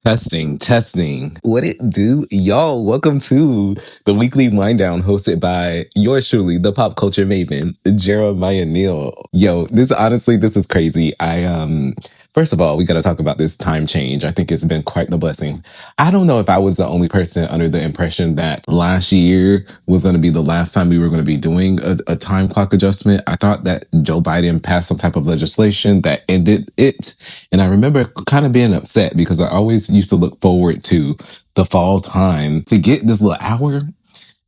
Testing, testing. What it do? Y'all, welcome to the weekly wind down hosted by yours truly, the pop culture maven, Jeremiah Neal. Yo, this is crazy. First of all, we got to talk about this time change. I think it's been quite the blessing. I don't know if I was the only person under the impression that last year was going to be the last time we were going to be doing a time clock adjustment. I thought that Joe Biden passed some type of legislation that ended it. And I remember kind of being upset because I always used to look forward to the fall time to get this little hour.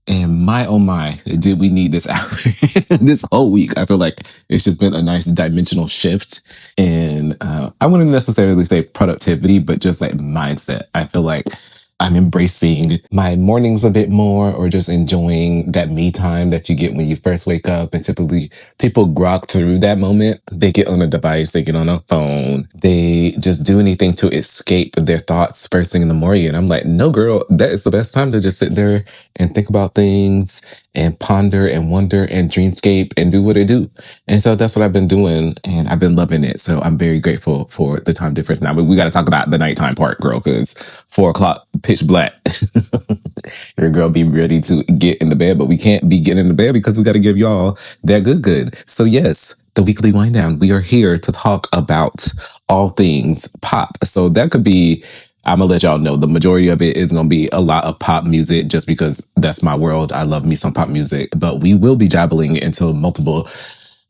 And my, oh my, did we need this hour this whole week? I feel like it's just been a nice dimensional shift. And I wouldn't necessarily say productivity, but just like mindset. I feel like I'm embracing my mornings a bit more, or just enjoying that me time that you get when you first wake up. And typically people grok through that moment. They get on a device, they get on a phone, they just do anything to escape their thoughts first thing in the morning. And I'm like, no, girl, that is the best time to just sit there and think about things and ponder and wonder and dreamscape and do what I do. And so that's what I've been doing, and I've been loving it. So I'm very grateful for the time difference now. But we got to talk about the nighttime part, girl, because 4:00, pitch black. Your girl be ready to get in the bed, but we can't be getting in the bed because we got to give y'all that good. So yes, the weekly wind down. We are here to talk about all things pop. So that could be, I'm going to let y'all know the majority of it is going to be a lot of pop music just because that's my world. I love me some pop music, but we will be dabbling into multiple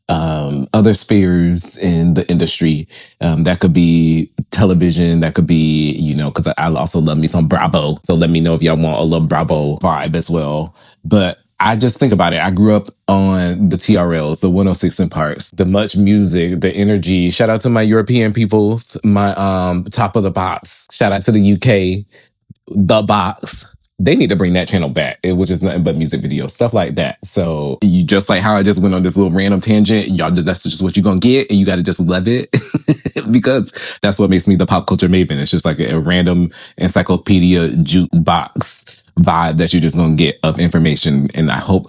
other spheres in the industry. That could be television, that could be, because I also love me some Bravo. So let me know if y'all want a little Bravo vibe as well. But I just think about it. I grew up on the TRLs, the 106 in Parks, the much music, the energy. Shout out to my European peoples, my Top of the Pops. Shout out to the UK, The Box. They need to bring that channel back. It was just nothing but music videos, stuff like that. So you just like how I just went on this little random tangent, y'all, that's just what you're going to get, and you got to just love it because that's what makes me the pop culture maven. It's just like a random encyclopedia jukebox vibe that you're just going to get of information. And I hope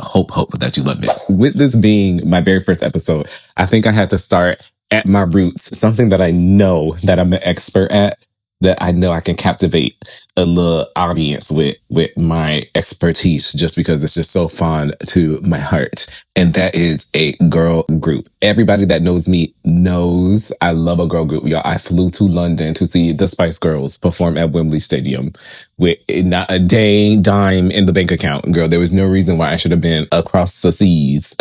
that you love it. With this being my very first episode, I think I had to start at my roots, something that I know that I'm an expert at, that I know I can captivate a little audience with my expertise, just because it's just so fond to my heart. And that is a girl group. Everybody that knows me knows I love a girl group. Y'all, I flew to London to see the Spice Girls perform at Wembley Stadium with not a dime in the bank account. Girl, there was no reason why I should have been across the seas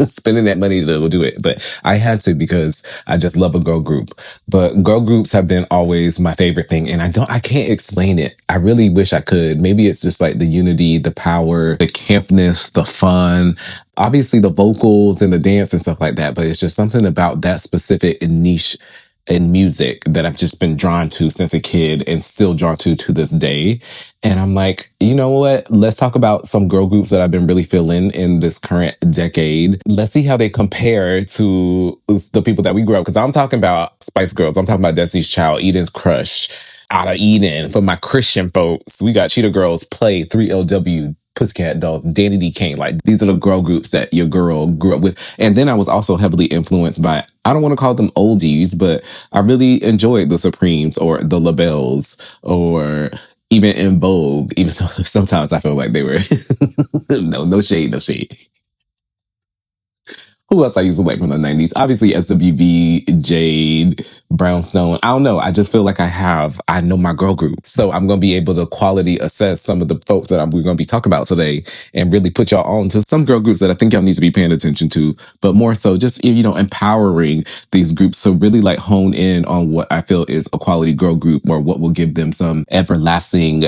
spending that money to do it. But I had to because I just love a girl group. But girl groups have been always my favorite thing. And I can't explain it. I really wish I could. Maybe it's just like the unity, the power, the campness, the fun, obviously the vocals and the dance and stuff like that. But it's just something about that specific niche in music that I've just been drawn to since a kid and still drawn to this day. And I'm like, you know what? Let's talk about some girl groups that I've been really feeling in this current decade. Let's see how they compare to the people that we grew up. Because I'm talking about Spice Girls. I'm talking about Destiny's Child, Eden's Crush, Out of Eden. For my Christian folks, we got Cheetah Girls, Play, 3LW, Pussycat Dolls, Danny D. Kane. Like, these are the girl groups that your girl grew up with. And then I was also heavily influenced by, I don't want to call them oldies, but I really enjoyed the Supremes or the LaBelles or even In Vogue, even though sometimes I feel like they were, no shade. Who else I used to like from the 90s? Obviously, SWV, Jade, Brownstone. I don't know. I just feel like I know my girl group. So I'm going to be able to quality assess some of the folks that we're going to be talking about today and really put y'all on to some girl groups that I think y'all need to be paying attention to. But more so just, empowering these groups to really like hone in on what I feel is a quality girl group, or what will give them some everlasting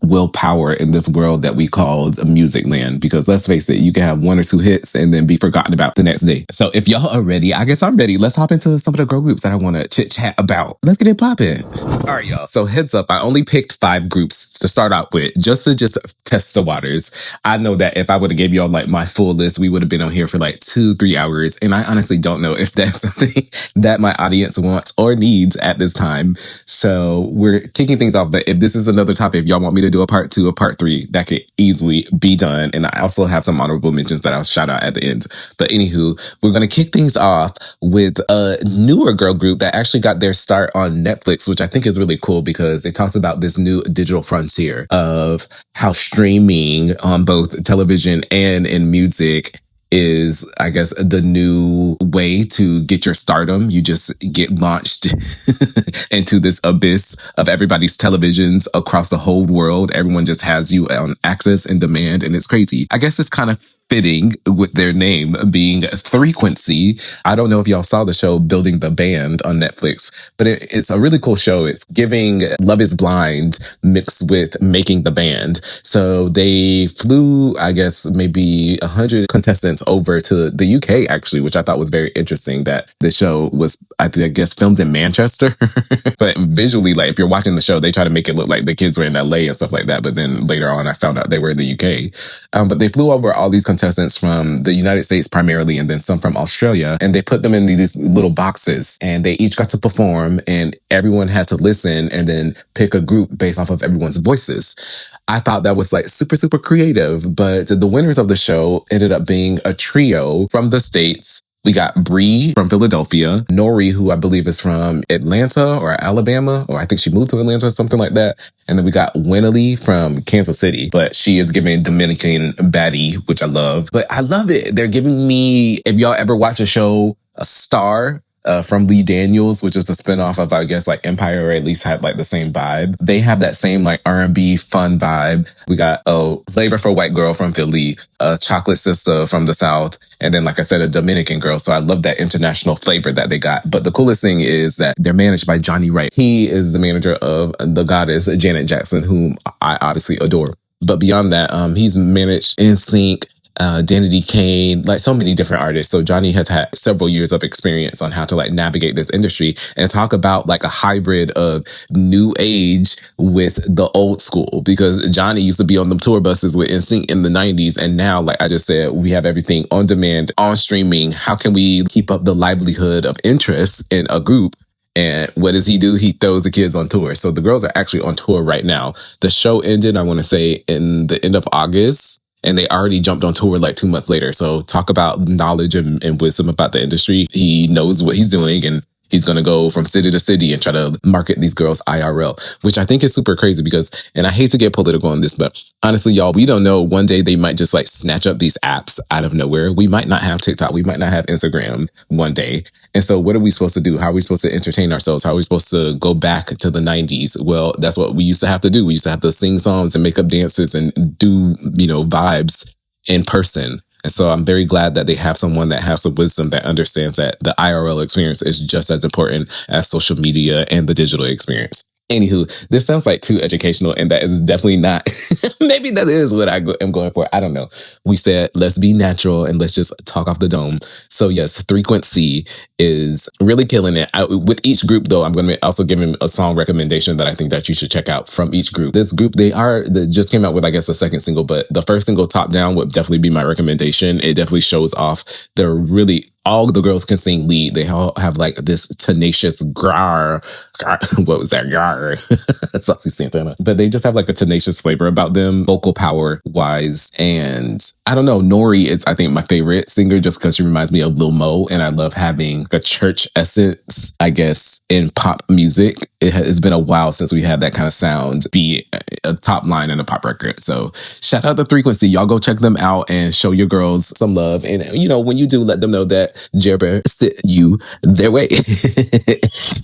willpower in this world that we called music land. Because let's face it, you can have one or two hits and then be forgotten about the next day. So if y'all are ready, I guess I'm ready. Let's hop into some of the girl groups that I want to chit chat about. Let's get it popping. All right, y'all. So heads up, I only picked 5 groups to start out with, just to test the waters. I know that if I would have gave y'all like my full list, we would have been on here for like 2-3 hours. And I honestly don't know if that's something that my audience wants or needs at this time. So we're kicking things off. But if this is another topic, if y'all want me to do a part 2 or part 3, that could easily be done. And I also have some honorable mentions that I'll shout out at the end. But anywho, we're going to kick things off with a newer girl group that actually got their start on Netflix, which I think is really cool because it talks about this new digital frontier of how streaming on both television and in music is, I guess, the new way to get your stardom. You just get launched into this abyss of everybody's televisions across the whole world. Everyone just has you on access and demand, and it's crazy. I guess it's kind of fitting with their name being 3Quency. I don't know if y'all saw the show Building the Band on Netflix, but it's a really cool show. It's giving Love is Blind mixed with Making the Band. So they flew, I guess, maybe 100 contestants over to the UK, actually, which I thought was very interesting that the show was, I guess, filmed in Manchester. But visually, like, if you're watching the show, they try to make it look like the kids were in LA and stuff like that. But then later on, I found out they were in the UK. But they flew over all these contestants from the United States primarily, and then some from Australia, and they put them in these little boxes, and they each got to perform, and everyone had to listen and then pick a group based off of everyone's voices. I thought that was like super, super creative, but the winners of the show ended up being a trio from the States. We got Bree from Philadelphia, Nori, who I believe is from Atlanta or Alabama, or I think she moved to Atlanta or something like that. And then we got Winnerly from Kansas City, but she is giving Dominican baddie, which I love. But I love it. They're giving me, if y'all ever watch a show, A Star, from Lee Daniels, which is the spinoff of, I guess, like Empire, or at least had like the same vibe. They have that same like R&B fun vibe. We got a Flavor for White Girl from Philly, a Chocolate Sister from the South, and then, like I said, a Dominican girl. So I love that international flavor that they got. But the coolest thing is that they're managed by Johnny Wright. He is the manager of the goddess Janet Jackson, whom I obviously adore. But beyond that, he's managed NSYNC, Danity Kane, like so many different artists. So Johnny has had several years of experience on how to like navigate this industry and talk about like a hybrid of new age with the old school, because Johnny used to be on the tour buses with NSYNC in the 90s. And now, like I just said, we have everything on demand, on streaming. How can we keep up the livelihood of interest in a group? And what does he do? He throws the kids on tour. So the girls are actually on tour right now. The show ended, I want to say, in the end of August. And they already jumped on tour like 2 months later. So talk about knowledge and wisdom about the industry. He knows what he's doing, and he's going to go from city to city and try to market these girls IRL, which I think is super crazy because, and I hate to get political on this, but honestly, y'all, we don't know. One day they might just like snatch up these apps out of nowhere. We might not have TikTok. We might not have Instagram one day. And so what are we supposed to do? How are we supposed to entertain ourselves? How are we supposed to go back to the 90s? Well, that's what we used to have to do. We used to have to sing songs and make up dances and do, vibes in person. And so I'm very glad that they have someone that has some wisdom that understands that the IRL experience is just as important as social media and the digital experience. Anywho, this sounds like too educational, and that is definitely not. Maybe that is what I am going for. I don't know. We said, let's be natural and let's just talk off the dome. So yes, 3Quency is really killing it. With each group, though, I'm going to also give him a song recommendation that I think that you should check out from each group. This group, they just came out with, I guess, a second single, but the first single, Top Down, would definitely be my recommendation. It definitely shows off their really, all the girls can sing lead. They all have like this tenacious what was that? Saucy Santana. But they just have like a tenacious flavor about them, vocal power wise. And I don't know, Nori is, I think, my favorite singer just because she reminds me of Lil Mo. And I love having a church essence, I guess, in pop music. It's been a while since we had that kind of sound be a top line in a pop record. So shout out to 3Quency. Y'all go check them out and show your girls some love. And, when you do, let them know that Jerber sent you their way.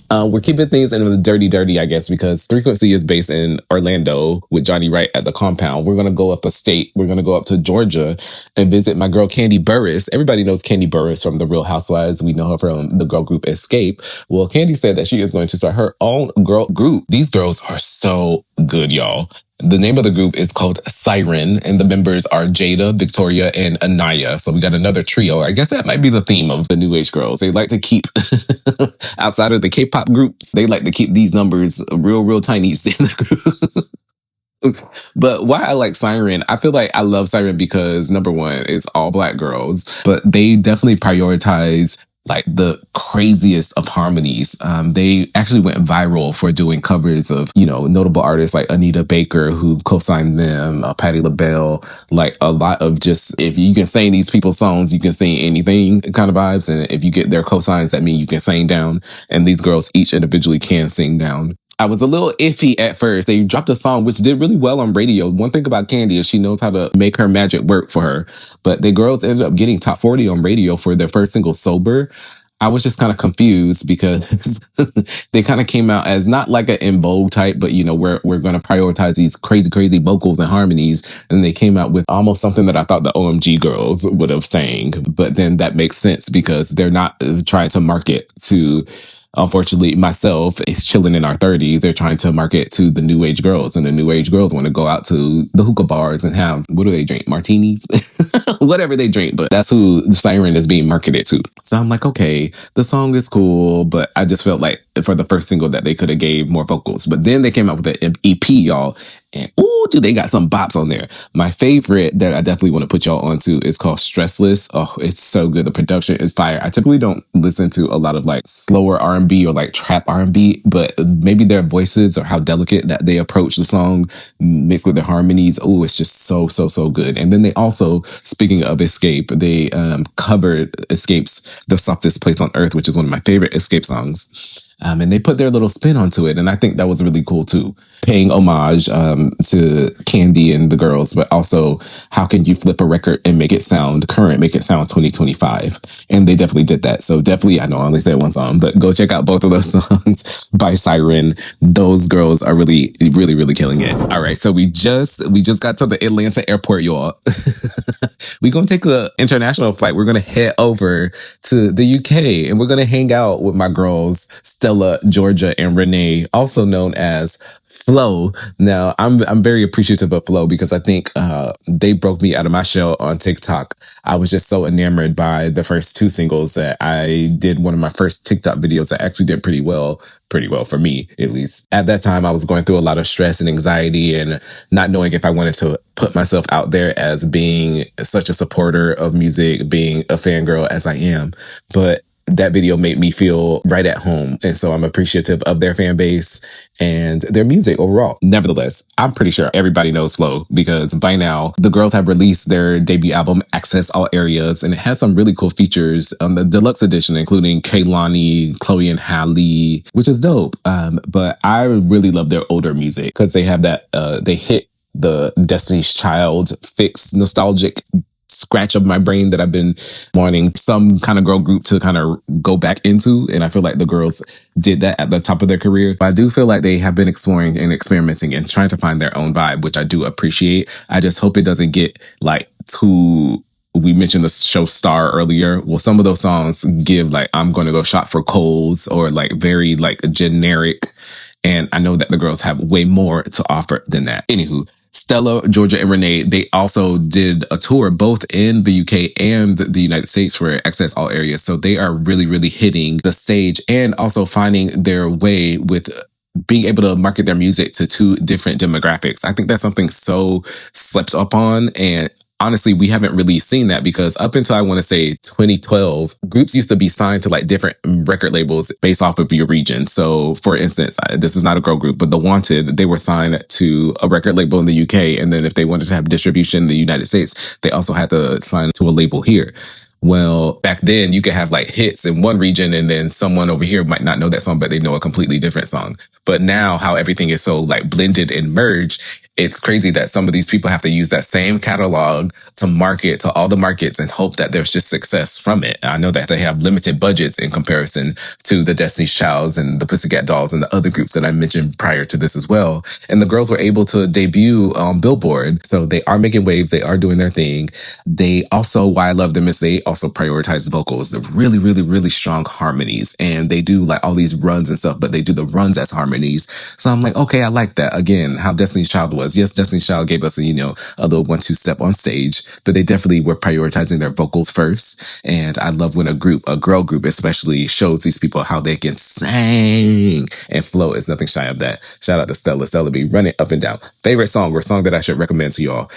We're keeping things in the dirty, I guess, because 3Quency is based in Orlando with Johnny Wright at the compound. We're going to go up a state. We're going to go up to Georgia and visit my girl, Kandi Burruss. Everybody knows Kandi Burruss from The Real Housewives. We know her from the girl group Escape. Well, Kandi said that she is going to start her own girl group. These girls are so good, y'all. The name of the group is called Psiryn, and the members are Jada, Victoria, and Anaya. So we got another trio. I guess that might be the theme of the New Age girls. They like to keep, outside of the K-pop group, they like to keep these numbers real tiny in the group. But why I like Psiryn, I feel like I love Psiryn because number one, it's all black girls, but they definitely prioritize like the craziest of harmonies. They actually went viral for doing covers of, notable artists like Anita Baker, who co-signed them, Patti LaBelle, like a lot of just, if you can sing these people's songs, you can sing anything kind of vibes. And if you get their co-signs, that means you can sing down. And these girls each individually can sing down. I was a little iffy at first. They dropped a song which did really well on radio. One thing about Candy is she knows how to make her magic work for her. But the girls ended up getting top 40 on radio for their first single, Sober. I was just kind of confused because they kind of came out as not like an In Vogue type, but we're going to prioritize these crazy, crazy vocals and harmonies. And they came out with almost something that I thought the OMG girls would have sang. But then that makes sense because they're not trying to market to, unfortunately, myself, chilling in our 30s, they're trying to market to the new age girls, and the new age girls want to go out to the hookah bars and have, what do they drink? Martinis? Whatever they drink, but that's who Psiryn is being marketed to. So I'm like, okay, the song is cool, but I just felt like for the first single that they could have gave more vocals. But then they came out with an EP, y'all. And ooh, dude, they got some bops on there. My favorite that I definitely want to put y'all onto is called Stressless. Oh, it's so good. The production is fire. I typically don't listen to a lot of like slower R&B or like trap R&B, but maybe their voices or how delicate that they approach the song mixed with their harmonies. Oh, it's just so, so, so good. And then they also, speaking of Escape, they covered Escape's The Softest Place on Earth, which is one of my favorite Escape songs. And they put their little spin onto it. And I think that was really cool too. Paying homage to Candy and the girls, but also how can you flip a record and make it sound current, make it sound 2025? And they definitely did that. So definitely, I know I only said one song, but go check out both of those songs by Psiryn. Those girls are really, really, really killing it. All right. So we just got to the Atlanta airport, y'all. We're going to take an international flight. We're going to head over to the UK and we're going to hang out with my girls, Stella, Georgia, and Renee, also known as FLO. Now, I'm very appreciative of FLO because I think they broke me out of my shell on TikTok. I was just so enamored by the first two singles that I did one of my first TikTok videos that actually did pretty well for me, at least. At that time, I was going through a lot of stress and anxiety and not knowing if I wanted to put myself out there as being such a supporter of music, being a fangirl as I am. But that video made me feel right at home. And so I'm appreciative of their fan base and their music overall. Nevertheless, I'm pretty sure everybody knows FLO because by now the girls have released their debut album, Access All Areas, and it has some really cool features on the deluxe edition, including Kehlani, Chloe and Halle, which is dope. But I really love their older music because they have that, they hit the Destiny's Child fix nostalgic scratch of my brain that I've been wanting some kind of girl group to kind of go back into. And I feel like the girls did that at the top of their career. But I do feel like they have been exploring and experimenting and trying to find their own vibe, which I do appreciate. I just hope it doesn't get like too... We mentioned the show Star earlier. Well, some of those songs give like, I'm going to go shop for coals or like very like generic. And I know that the girls have way more to offer than that. Anywho, Stella, Georgia, and Renee, they also did a tour both in the UK and the United States for Access All Areas. So they are really, really hitting the stage and also finding their way with being able to market their music to two different demographics. I think that's something so slept upon. And honestly, we haven't really seen that because up until I want to say 2012, groups used to be signed to like different record labels based off of your region. So for instance, this is not a girl group, but The Wanted, they were signed to a record label in the UK. And then if they wanted to have distribution in the United States, they also had to sign to a label here. Well, back then you could have like hits in one region and then someone over here might not know that song, but they know a completely different song. But now how everything is so like blended and merged, it's crazy that some of these people have to use that same catalog to market to all the markets and hope that there's just success from it. I know that they have limited budgets in comparison to the Destiny's Childs and the Pussycat Dolls and the other groups that I mentioned prior to this as well. And the girls were able to debut on Billboard. So they are making waves. They are doing their thing. They also, why I love them is they also prioritize the vocals. They're really, really, really strong harmonies. And they do like all these runs and stuff, but they do the runs as harmonies. harmonies. So I'm like, okay, I like that. Again, how Destiny's Child was. Yes, Destiny's Child gave us a little 1-2 step on stage, but they definitely were prioritizing their vocals first. And I love when a girl group especially, shows these people how they can sing. And FLO is nothing shy of that. Shout out to Stella. Stella be running up and down. Favorite song or song that I should recommend to y'all?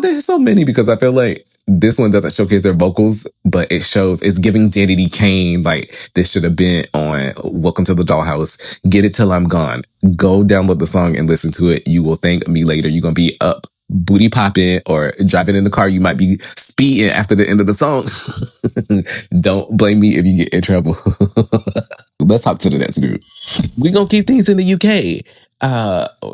There's so many because I feel like this one doesn't showcase their vocals, but it's giving Danity Kane. Like, this should have been on Welcome to the Dollhouse. Get It Till I'm Gone. Go download the song and listen to it. You will thank me later. You're going to be up, booty popping, or driving in the car. You might be speeding after the end of the song. Don't blame me if you get in trouble. Let's hop to the next group. We're going to keep things in the UK.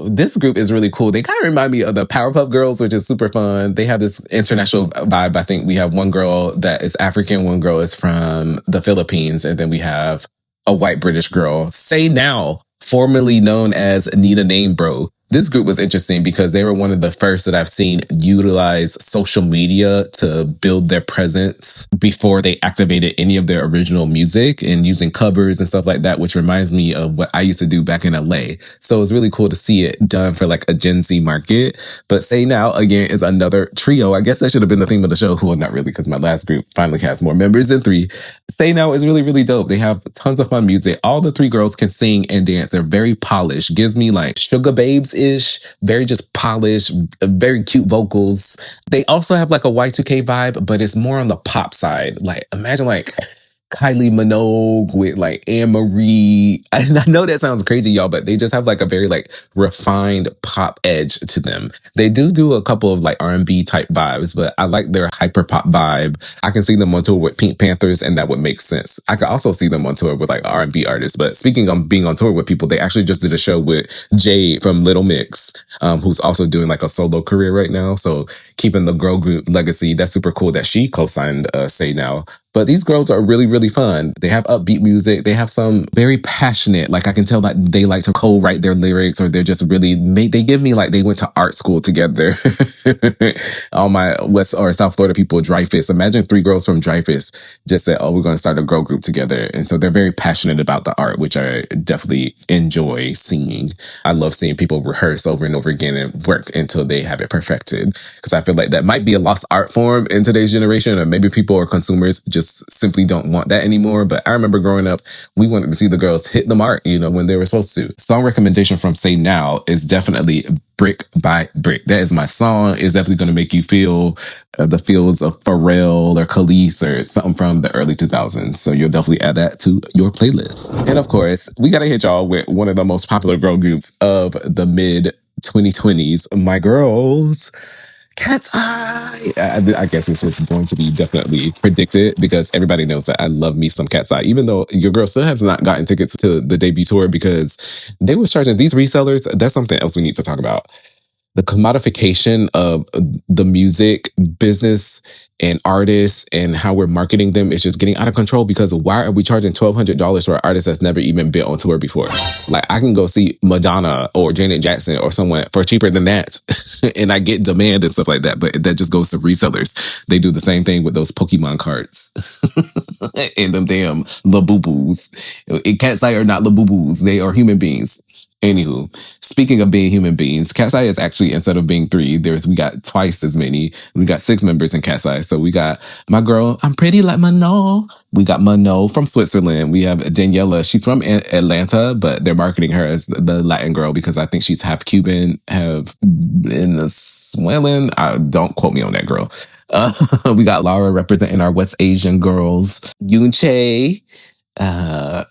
This group is really cool. They kind of remind me of the Powerpuff Girls, which is super fun. They have this international vibe. I think we have one girl that is African, one girl is from the Philippines, and then we have a white British girl. Say Now, formerly known as Nina Name Bro. This group was interesting because they were one of the first that I've seen utilize social media to build their presence before they activated any of their original music, and using covers and stuff like that, which reminds me of what I used to do back in LA. So it's really cool to see it done for like a Gen Z market. But Say Now, again, is another trio. I guess that should have been the theme of the show. Well, not really, because my last group finally has more members than 3. Say Now is really, really dope. They have tons of fun music. All the 3 girls can sing and dance. They're very polished. Gives me like Sugar Babes-ish, very just polished, very cute vocals. They also have like a Y2K vibe, but it's more on the pop side. Like, imagine like Kylie Minogue with like Anne Marie. And I know that sounds crazy, y'all, but they just have like a very like refined pop edge to them. They do a couple of like R&B type vibes, but I like their hyper pop vibe. I can see them on tour with Pink Panthers, and that would make sense. I could also see them on tour with like R&B artists. But speaking of being on tour with people, they actually just did a show with Jade from Little Mix, who's also doing like a solo career right now. So keeping the girl group legacy, that's super cool that she co-signed Say Now. But these girls are really, really fun. They have upbeat music. They have some very passionate, like I can tell that they like to co-write their lyrics, or they're just really, they give me like they went to art school together. All my West or South Florida people, Dreyfus. Imagine 3 girls from Dreyfus just said, oh, we're going to start a girl group together. And so they're very passionate about the art, which I definitely enjoy seeing. I love seeing people rehearse over and over again and work until they have it perfected. Because I feel like that might be a lost art form in today's generation, or maybe people or consumers just simply don't want that anymore. But I remember growing up, we wanted to see the girls hit the mark, when they were supposed to. Song recommendation from Say Now is definitely Brick by Brick. That is my song. It's definitely going to make you feel the feels of Pharrell or Khalees or something from the early 2000s. So you'll definitely add that to your playlist. And of course, we got to hit y'all with one of the most popular girl groups of the mid 2020s, my girls, Katseye. I guess this was going to be definitely predicted because everybody knows that I love me some Katseye, even though your girl still has not gotten tickets to the debut tour because they was charging these resellers. That's something else we need to talk about. The commodification of the music business and artists and how we're marketing them is just getting out of control, because why are we charging $1,200 for an artist that's never even been on tour before? Like, I can go see Madonna or Janet Jackson or someone for cheaper than that. And I get demand and stuff like that, but that just goes to resellers. They do the same thing with those Pokemon cards. And them damn Labubu's. Katseye are not Labubu's. They are human beings. Anywho, speaking of being human beings, Katseye is actually, instead of being 3, we got twice as many. We got 6 members in Katseye. So we got my girl, I'm pretty like Mano. We got Mano from Switzerland. We have Daniela. She's from Atlanta, but they're marketing her as the Latin girl because I think she's half Cuban, half Venezuelan. Don't quote me on that, girl. We got Laura representing our West Asian girls. Yoonchae.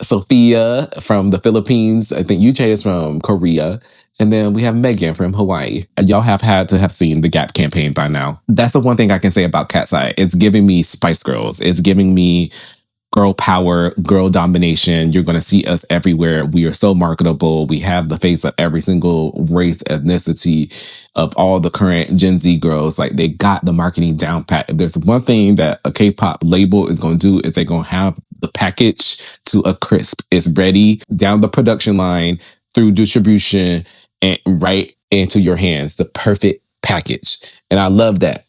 Sophia from the Philippines. I think Yuche is from Korea. And then we have Megan from Hawaii. And y'all have had to have seen the Gap campaign by now. That's the one thing I can say about Katseye. It's giving me Spice Girls. It's giving me girl power, girl domination. You're going to see us everywhere. We are so marketable. We have the face of every single race, ethnicity of all the current Gen Z girls. Like, they got the marketing down pat. If there's one thing that a K-pop label is going to do, is they're going to have the package to a crisp. It's ready down the production line, through distribution, and right into your hands. The perfect package. And I love that.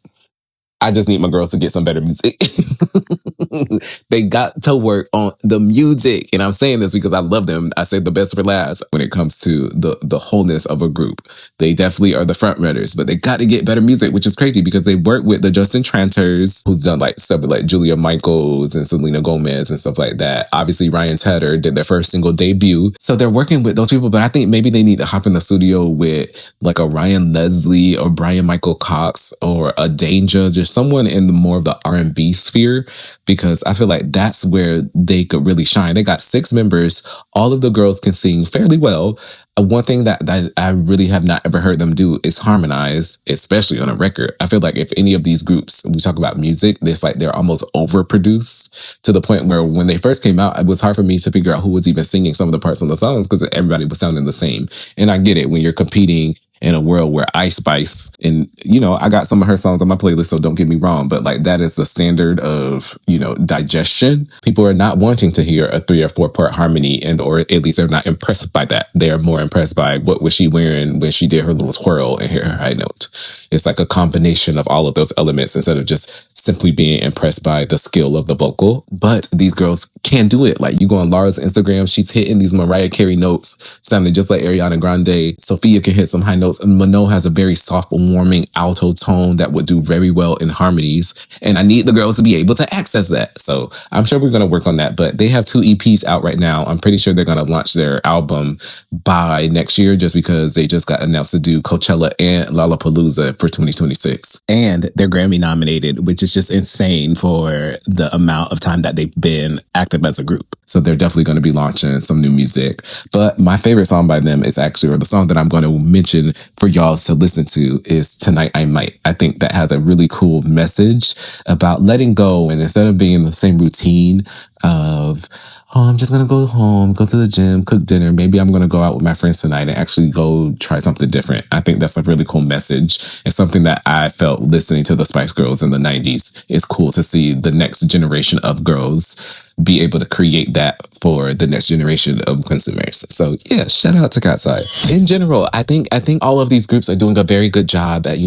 I just need my girls to get some better music. They got to work on the music. And I'm saying this because I love them. I say the best for last when it comes to the wholeness of a group. They definitely are the front runners, but they got to get better music, which is crazy because they work with the Justin Tranters, who's done like stuff with like Julia Michaels and Selena Gomez and stuff like that. Obviously, Ryan Tedder did their first single debut. So they're working with those people, but I think maybe they need to hop in the studio with like a Ryan Leslie or Brian Michael Cox or a Danger, just someone in the more of the R&B sphere, because I feel like that's where they could really shine. They got 6 members. All of the girls can sing fairly well. One thing that I really have not ever heard them do is harmonize, especially on a record. I feel like if any of these groups, we talk about music, it's like they're almost overproduced to the point where when they first came out, it was hard for me to figure out who was even singing some of the parts on the songs because everybody was sounding the same. And I get it when you're competing in a world where Ice Spice, and I got some of her songs on my playlist, so don't get me wrong, but like that is the standard of, digestion. People are not wanting to hear a 3 or 4 part harmony, and or at least they're not impressed by that. They are more impressed by what was she wearing when she did her little twirl and hit her high note. It's like a combination of all of those elements instead of just simply being impressed by the skill of the vocal. But these girls can do it. Like you go on Laura's Instagram, she's hitting these Mariah Carey notes, sounding just like Ariana Grande. Sophia can hit some high notes. And Mano has a very soft, warming alto tone that would do very well in harmonies. And I need the girls to be able to access that. So I'm sure we're going to work on that. But they have 2 EPs out right now. I'm pretty sure they're going to launch their album by next year just because they just got announced to do Coachella and Lollapalooza for 2026. And they're Grammy nominated, which is just insane for the amount of time that they've been active as a group. So they're definitely going to be launching some new music. But my favorite song by them is actually, or the song that I'm going to mention for y'all to listen to, is Tonight I Might. I think that has a really cool message about letting go. And instead of being in the same routine of, oh, I'm just going to go home, go to the gym, cook dinner. Maybe I'm going to go out with my friends tonight and actually go try something different. I think that's a really cool message. It's something that I felt listening to the Spice Girls in the 90s. It's cool to see the next generation of girls be able to create that for the next generation of consumers. So yeah, shout out to Katseye. In general, I think all of these groups are doing a very good job at,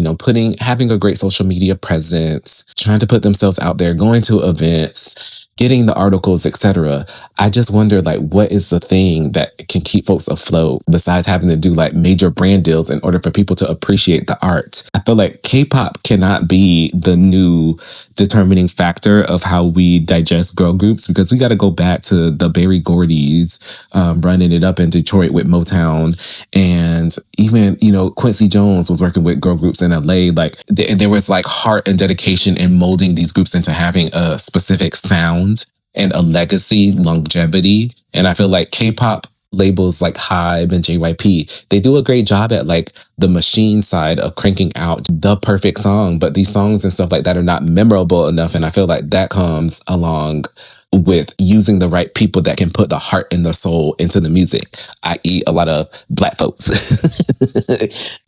having a great social media presence, trying to put themselves out there, going to events, getting the articles, etc. I just wonder, like, what is the thing that can keep folks afloat besides having to do like major brand deals in order for people to appreciate the art? I feel like K-pop cannot be the new determining factor of how we digest girl groups, because we got to go back to the Berry Gordy's running it up in Detroit with Motown. And even, Quincy Jones was working with girl groups in LA. Like there was like heart and dedication in molding these groups into having a specific sound and a legacy, longevity. And I feel like K-pop labels like Hybe and JYP, they do a great job at like the machine side of cranking out the perfect song, but these songs and stuff like that are not memorable enough. And I feel like that comes along with using the right people that can put the heart and the soul into the music, i.e. a lot of Black folks.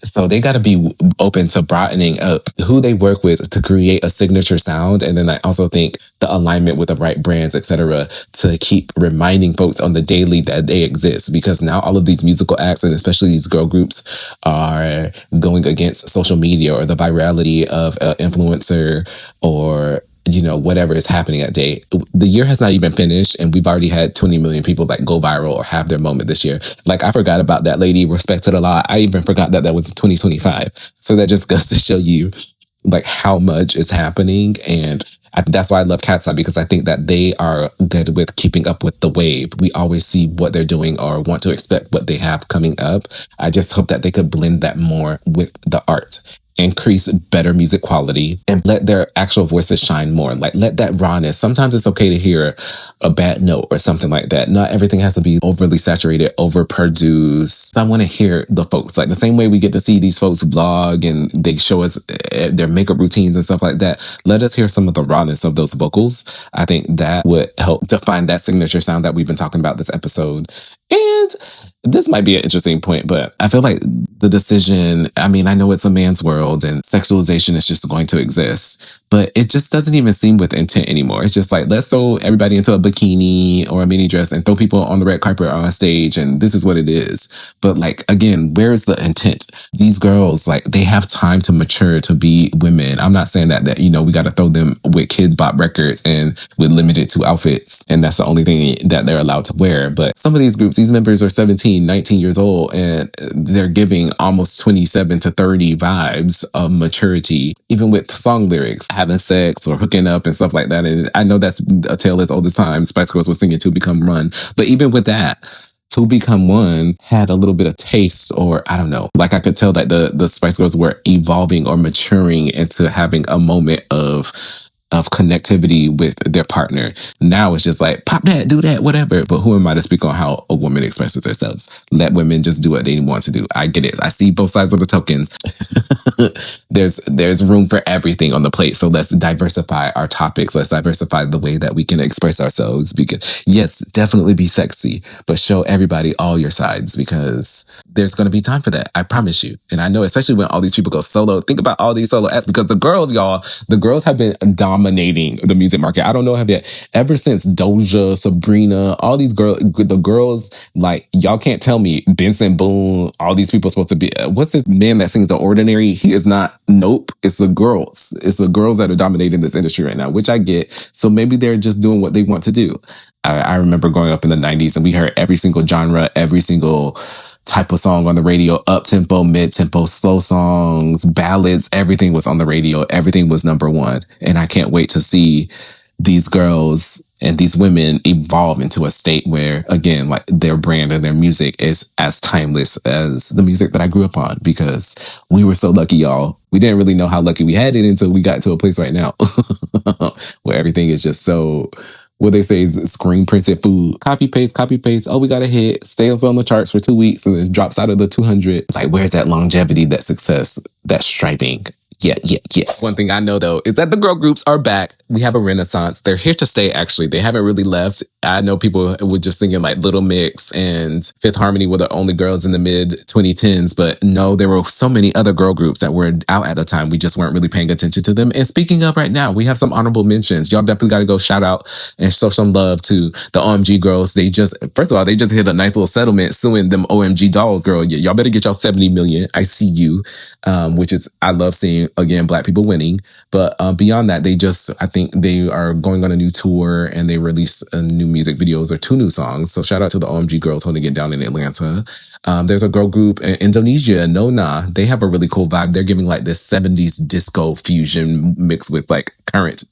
So they got to be open to broadening up who they work with to create a signature sound. And then I also think the alignment with the right brands, etc., to keep reminding folks on the daily that they exist, because now all of these musical acts and especially these girl groups are going against social media or the virality of an influencer or whatever is happening that day. The year has not even finished and we've already had 20 million people that go viral or have their moment this year. Like I forgot about that lady, respect to the law. I even forgot that was 2025. So that just goes to show you like how much is happening. And that's why I love Katseye, because I think that they are good with keeping up with the wave. We always see what they're doing or want to expect what they have coming up. I just hope that they could blend that more with the art, increase better music quality, and let their actual voices shine more. Like let that rawness. Sometimes it's okay to hear a bad note or something like that. Not everything has to be overly saturated, overproduced. I want to hear the folks, like the same way we get to see these folks vlog and they show us their makeup routines and stuff like that. Let us hear some of the rawness of those vocals. I think that would help define that signature sound that we've been talking about this episode. And this might be an interesting point, but I feel like the decision, I know it's a man's world and sexualization is just going to exist, but it just doesn't even seem with intent anymore. It's just like, let's throw everybody into a bikini or a mini dress and throw people on the red carpet or on stage, and this is what it is. But like, again, where's the intent? These girls, like, they have time to mature to be women. I'm not saying that we got to throw them with Kids Bop records and with limited to outfits, and that's the only thing that they're allowed to wear. But some of these groups, these members are 17, 19 years old, and they're giving almost 27 to 30 vibes of maturity, even with song lyrics, having sex or hooking up and stuff like that. And I know that's a tale as old as time. Spice Girls was singing To Become One. But even with that, To Become One had a little bit of taste, or I don't know. Like, I could tell that the Spice Girls were evolving or maturing into having a moment of connectivity with their partner. Now it's just like, pop that, do that, whatever. But who am I to speak on how a woman expresses herself? Let women just do what they want to do. I get it. I see both sides of the token. There's room for everything on the plate. So let's diversify our topics. Let's diversify the way that we can express ourselves. Because yes, definitely be sexy, but show everybody all your sides, because there's going to be time for that. I promise you. And I know, especially when all these people go solo, think about all these solo acts, because the girls have been dominating the music market. I don't know, ever since Doja, Sabrina, all these the girls, like, y'all can't tell me Benson Boone, all these people are supposed to be, what's this man that sings The Ordinary? He is not. Nope. It's the girls. It's the girls that are dominating this industry right now, which I get. So maybe they're just doing what they want to do. I remember growing up in the 90s and we heard every single genre, every single type of song on the radio, up-tempo, mid-tempo, slow songs, ballads, everything was on the radio. Everything was number one. And I can't wait to see these girls and these women evolve into a state where, again, like, their brand and their music is as timeless as the music that I grew up on, because we were so lucky, y'all. We didn't really know how lucky we had it until we got to a place right now where everything is just so, what they say is screen printed food. Copy paste. Oh, we got a hit. Stay up on the charts for 2 weeks and then drops out of the 200. Like, where's that longevity, that success, that striving? Yeah. One thing I know, though, is that the girl groups are back. We have a renaissance. They're here to stay, actually. They haven't really left. I know people were just thinking like Little Mix and Fifth Harmony were the only girls in the mid 2010s. But no, there were so many other girl groups that were out at the time. We just weren't really paying attention to them. And speaking of right now, we have some honorable mentions. Y'all definitely got to go shout out and show some love to the OMG girls. First of all, they just hit a nice little settlement suing them OMG dolls, girl. Y'all better get y'all 70 million. I see you. Which is, I love seeing, again, Black people winning. But beyond that, I think they are going on a new tour and they released new music videos or 2 new songs. So shout out to the OMG girls holding it down in Atlanta. There's a girl group in Indonesia, Nona. They have a really cool vibe. They're giving like this 70s disco fusion mixed with like current,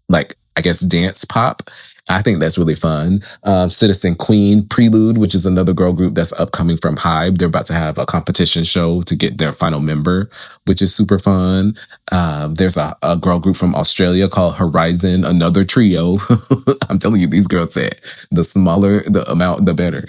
like, I guess, dance pop. I think that's really fun. Citizen Queen Prelude, which is another girl group that's upcoming from Hybe. They're about to have a competition show to get their final member, which is super fun. There's a girl group from Australia called Horizon, another trio. I'm telling you, these girls said the smaller the amount, the better.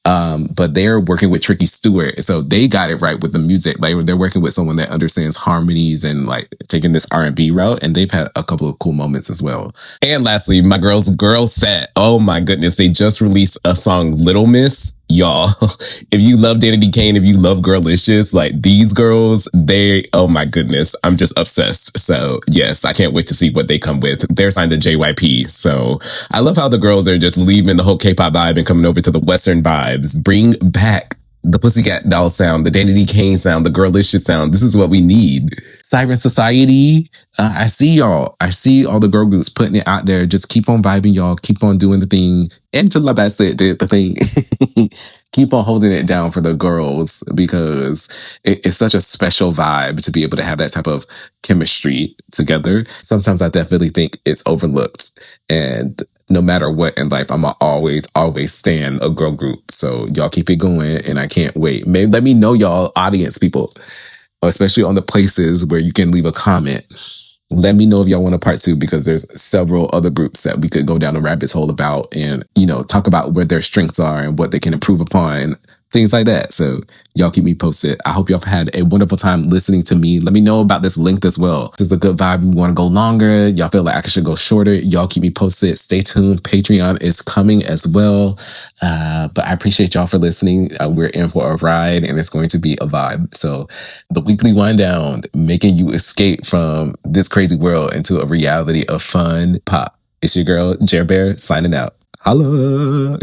But they're working with Tricky Stewart. So they got it right with the music. Like, they're working with someone that understands harmonies and like taking this R&B route. And they've had a couple of cool moments as well. And lastly, my girls, GirlSet. Oh my goodness. They just released a song, Little Miss. Y'all, if you love Danity Kane, if you love Girlicious, like, these girls, oh my goodness, I'm just obsessed. So yes, I can't wait to see what they come with. They're signed to JYP. So I love how the girls are just leaving the whole K-pop vibe and coming over to the Western vibes. Bring back the Pussycat Doll sound, the Danity Kane sound, the Girlicious sound. This is what we need. Siren Society, I see y'all. I see all the girl groups putting it out there. Just keep on vibing, y'all. Keep on doing the thing. Angela Bassett did the thing. Keep on holding it down for the girls, because it's such a special vibe to be able to have that type of chemistry together. Sometimes I definitely think it's overlooked. And no matter what in life, I'm always stand a girl group. So y'all keep it going, and I can't wait. Maybe let me know, y'all, audience people, especially on the places where you can leave a comment. Let me know if y'all want a part 2, because there's several other groups that we could go down a rabbit hole about and, talk about where their strengths are and what they can improve upon things like that. So y'all keep me posted. I hope y'all have had a wonderful time listening to me. Let me know about this length as well. This is a good vibe. We want to go longer. Y'all feel like I should go shorter. Y'all keep me posted. Stay tuned. Patreon is coming as well. But I appreciate y'all for listening. We're in for a ride and it's going to be a vibe. So the weekly wind down, making you escape from this crazy world into a reality of fun pop. It's your girl, Jer Bear, signing out. Holla!